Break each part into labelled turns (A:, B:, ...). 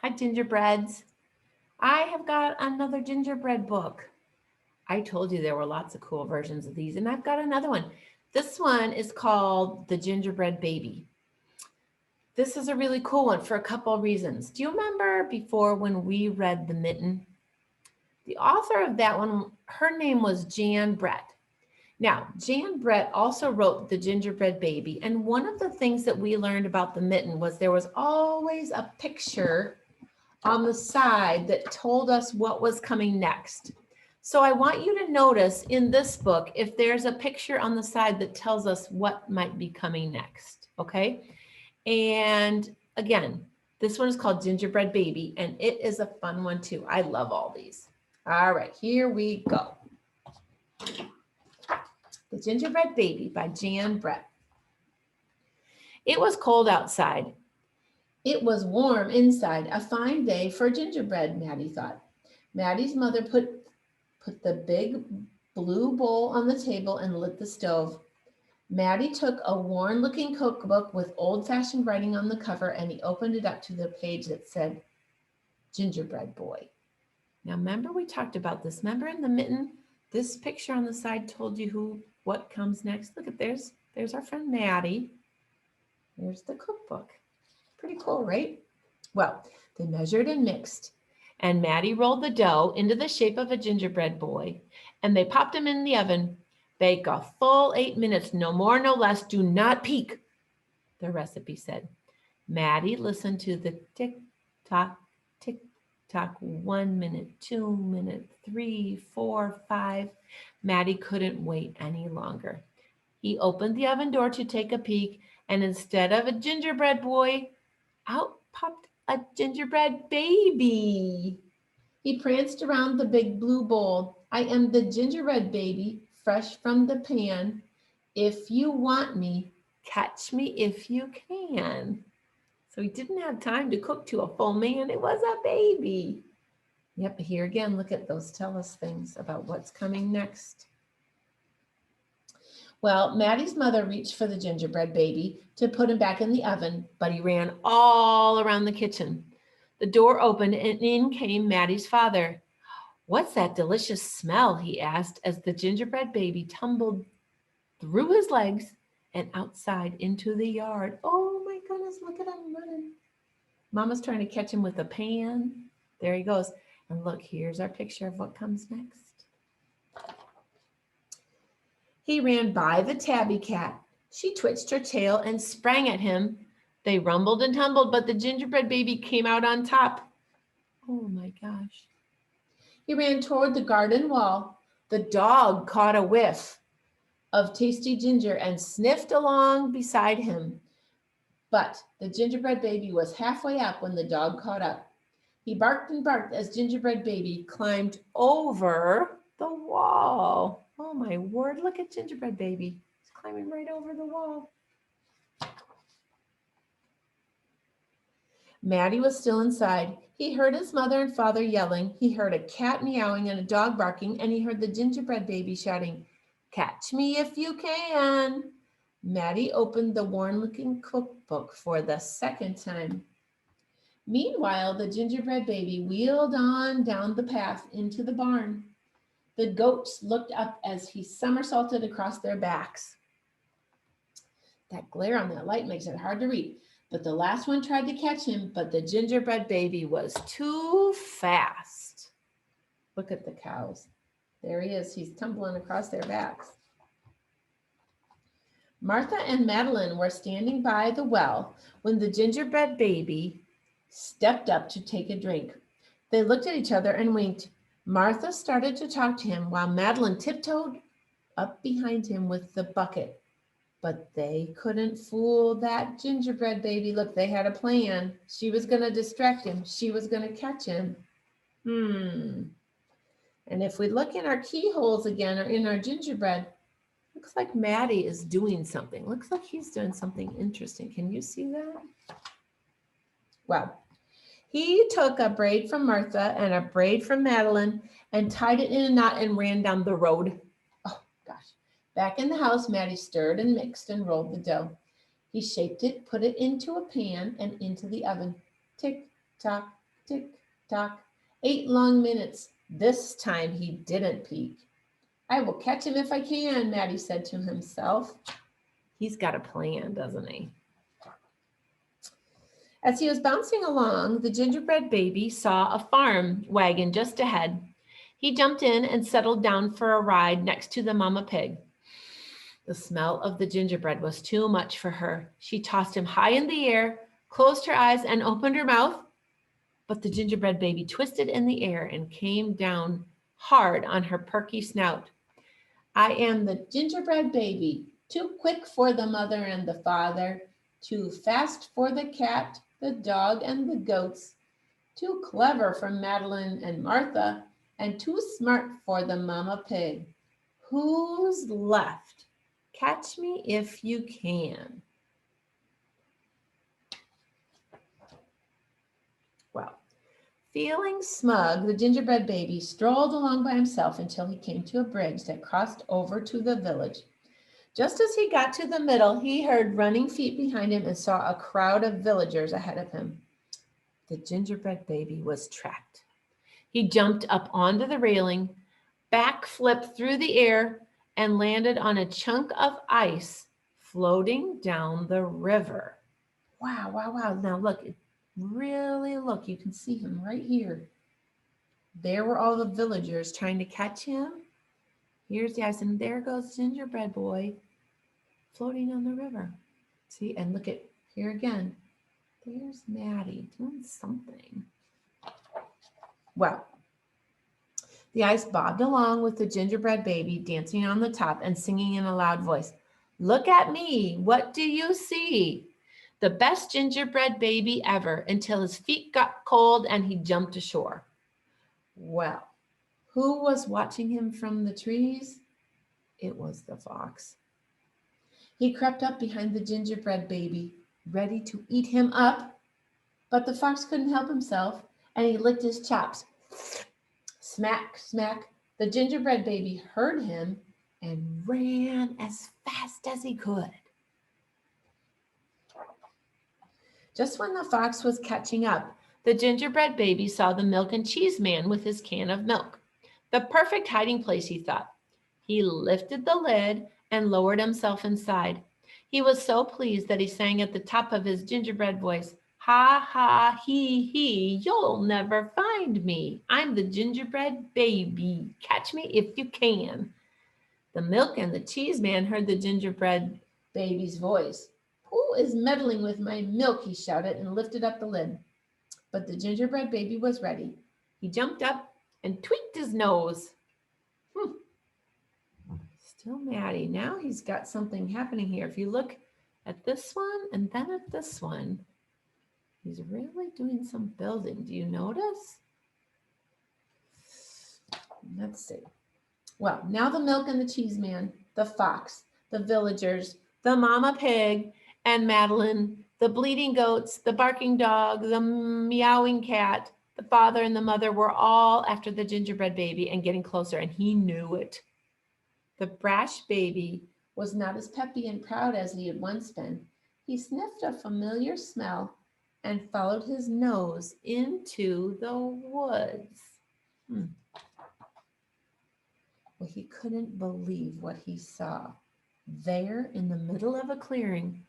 A: gingerbreads. I have got another gingerbread book. I told you there were lots of cool versions of these, and I've got another one. This one is called The Gingerbread Baby. This is a really cool one for a couple of reasons. Do you remember before when we read The Mitten? The author of that one, her name was Jan Brett. Now, Jan Brett also wrote The Gingerbread Baby, and one of the things that we learned about The Mitten was there was always a picture on the side that told us what was coming next. So I want you to notice in this book if there's a picture on the side that tells us what might be coming next, okay? And again, this one is called Gingerbread Baby, and it is a fun one too. I love all these. All right, here we go. The Gingerbread Baby by Jan Brett. It was cold outside. It was warm inside. A fine day for gingerbread, Maddie thought. Maddie's mother put the big blue bowl on the table and lit the stove. Maddie took a worn-looking cookbook with old-fashioned writing on the cover, and he opened it up to the page that said, Gingerbread Boy. Now, remember we talked about this. Remember in The Mitten, this picture on the side told you what comes next. Look at there's our friend Maddie. There's the cookbook. Pretty cool, right? Well, they measured and mixed, and Maddie rolled the dough into the shape of a gingerbread boy, and they popped him in the oven. Bake a full 8 minutes, no more, no less. Do not peek, the recipe said. Maddie listened to the tick-tock, 1 minute, 2 minutes, 3, 4, 5. Maddie couldn't wait any longer. He opened the oven door to take a peek, and instead of a gingerbread boy, out popped a gingerbread baby. He pranced around the big blue bowl. I am the gingerbread baby, fresh from the pan. If you want me, catch me if you can. So he didn't have time to cook to a full man. It was a baby. Yep, here again, look at those tell us things about what's coming next. Well, Maddie's mother reached for the gingerbread baby to put him back in the oven, but he ran all around the kitchen. The door opened and in came Maddie's father. What's that delicious smell? He asked as the gingerbread baby tumbled through his legs and outside into the yard. Oh my goodness, look at him running. Mama's trying to catch him with a pan. There he goes. And look, here's our picture of what comes next. He ran by the tabby cat. She twitched her tail and sprang at him. They rumbled and tumbled, but the gingerbread baby came out on top. Oh my gosh. He ran toward the garden wall. The dog caught a whiff of tasty ginger and sniffed along beside him. But the gingerbread baby was halfway up when the dog caught up. He barked and barked as gingerbread baby climbed over the wall. Oh my word, look at gingerbread baby. He's climbing right over the wall. Maddie was still inside. He heard his mother and father yelling. He heard a cat meowing and a dog barking, and he heard the gingerbread baby shouting, catch me if you can. Maddie opened the worn-looking cookbook for the second time. Meanwhile, the gingerbread baby wheeled on down the path into the barn. The goats looked up as he somersaulted across their backs. That glare on that light makes it hard to read. But the last one tried to catch him, but the gingerbread baby was too fast. Look at the cows. There he is. He's tumbling across their backs. Martha and Madeline were standing by the well when the gingerbread baby stepped up to take a drink. They looked at each other and winked. Martha started to talk to him while Madeline tiptoed up behind him with the bucket. But they couldn't fool that gingerbread baby. Look, they had a plan. She was going to distract him. She was going to catch him. And if we look in our keyholes again or in our gingerbread, looks like Maddie is doing something. Looks like he's doing something interesting. Can you see that? Well, he took a braid from Martha and a braid from Madeline and tied it in a knot and ran down the road. Oh, gosh. Back in the house, Maddie stirred and mixed and rolled the dough. He shaped it, put it into a pan and into the oven. Tick, tock, tick-tock. 8 long minutes. This time he didn't peek. I will catch him if I can, Maddie said to himself. He's got a plan, doesn't he? As he was bouncing along, the gingerbread baby saw a farm wagon just ahead. He jumped in and settled down for a ride next to the mama pig. The smell of the gingerbread was too much for her. She tossed him high in the air, closed her eyes, and opened her mouth. But the gingerbread baby twisted in the air and came down hard on her perky snout. I am the gingerbread baby, too quick for the mother and the father, too fast for the cat, the dog, and the goats, too clever for Madeline and Martha, and too smart for the mama pig. Who's left? Catch me if you can. Well, feeling smug, the gingerbread baby strolled along by himself until he came to a bridge that crossed over to the village. Just as he got to the middle, he heard running feet behind him and saw a crowd of villagers ahead of him. The gingerbread baby was trapped. He jumped up onto the railing, backflipped through the air, and landed on a chunk of ice floating down the river. Wow, wow, wow. Now look, really look, you can see him right here. There were all the villagers trying to catch him. Here's the ice, and there goes Gingerbread Boy floating on the river. See, and look at here again. There's Maddie doing something. Well, the ice bobbed along with the gingerbread baby dancing on the top and singing in a loud voice. Look at me, what do you see? The best gingerbread baby ever, until his feet got cold and he jumped ashore. Well, who was watching him from the trees? It was the fox. He crept up behind the gingerbread baby, ready to eat him up, but the fox couldn't help himself, and he licked his chops. Smack, smack. The gingerbread baby heard him and ran as fast as he could. Just when the fox was catching up, the gingerbread baby saw the milk and cheese man with his can of milk. The perfect hiding place, he thought. He lifted the lid and lowered himself inside. He was so pleased that he sang at the top of his gingerbread voice, ha, ha, he, you'll never find me. I'm the gingerbread baby. Catch me if you can. The milk and the cheese man heard the gingerbread baby's voice. Who is meddling with my milk? He shouted and lifted up the lid. But the gingerbread baby was ready. He jumped up and tweaked his nose. Still Maddie. Now he's got something happening here. If you look at this one and then at this one, he's really doing some building. Do you notice? Let's see. Well, now the milk and the cheese man, the fox, the villagers, the mama pig, and Madeline, the bleating goats, the barking dog, the meowing cat, the father and the mother were all after the gingerbread baby and getting closer, and he knew it. The brash baby was not as peppy and proud as he had once been. He sniffed a familiar smell and followed his nose into the woods. Well, he couldn't believe what he saw. There, in the middle of a clearing,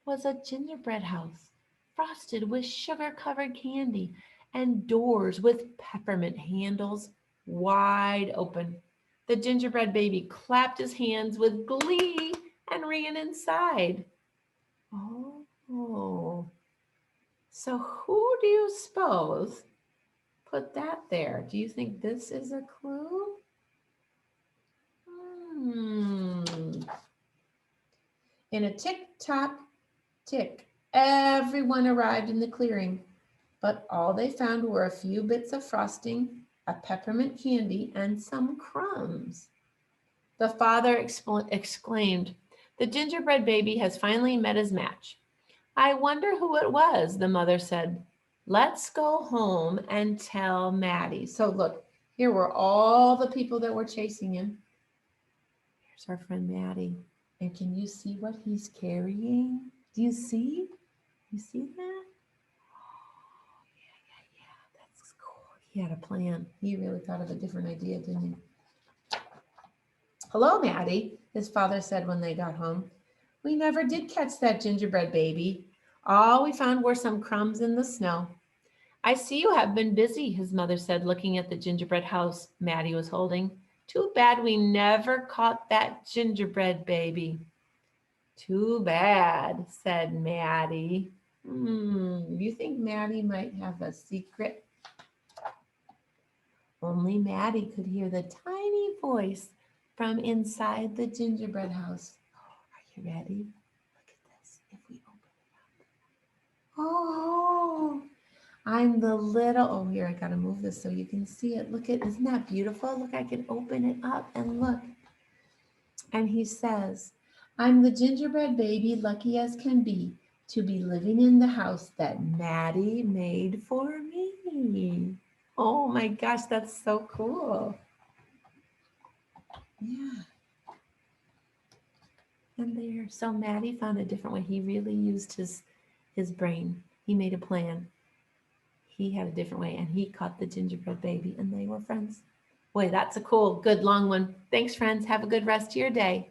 A: was a gingerbread house, frosted with sugar-covered candy and doors with peppermint handles wide open. The gingerbread baby clapped his hands with glee and ran inside. Oh, so who do you suppose put that there? Do you think this is a clue? In a tick-tock tick, everyone arrived in the clearing, but all they found were a few bits of frosting, a peppermint candy, and some crumbs. The father exclaimed, "The gingerbread baby has finally met his match." "I wonder who it was," the mother said. "Let's go home and tell Maddie." So look, here were all the people that were chasing him. Here's our friend Maddie. And can you see what he's carrying? Do you see? You see that? Oh, yeah. He had a plan. He really thought of a different idea, didn't he? Hello, Maddie, his father said when they got home. We never did catch that gingerbread baby. All we found were some crumbs in the snow. I see you have been busy, his mother said, looking at the gingerbread house Maddie was holding. Too bad we never caught that gingerbread baby. Too bad, said Maddie. You think Maddie might have a secret? Only Maddie could hear the tiny voice from inside the gingerbread house. Are you ready? Look at this. If we open it up. Oh, I'm the little, oh, here, I gotta move this so you can see it. Look at, isn't that beautiful? Look, I can open it up and look. And he says, I'm the gingerbread baby, lucky as can be, to be living in the house that Maddie made for me. Oh my gosh, that's so cool. Yeah. And there, so Maddie found a different way. He really used his brain. He made a plan. He had a different way, and he caught the gingerbread baby, and they were friends. Boy, that's a cool, good long one. Thanks, friends. Have a good rest of your day.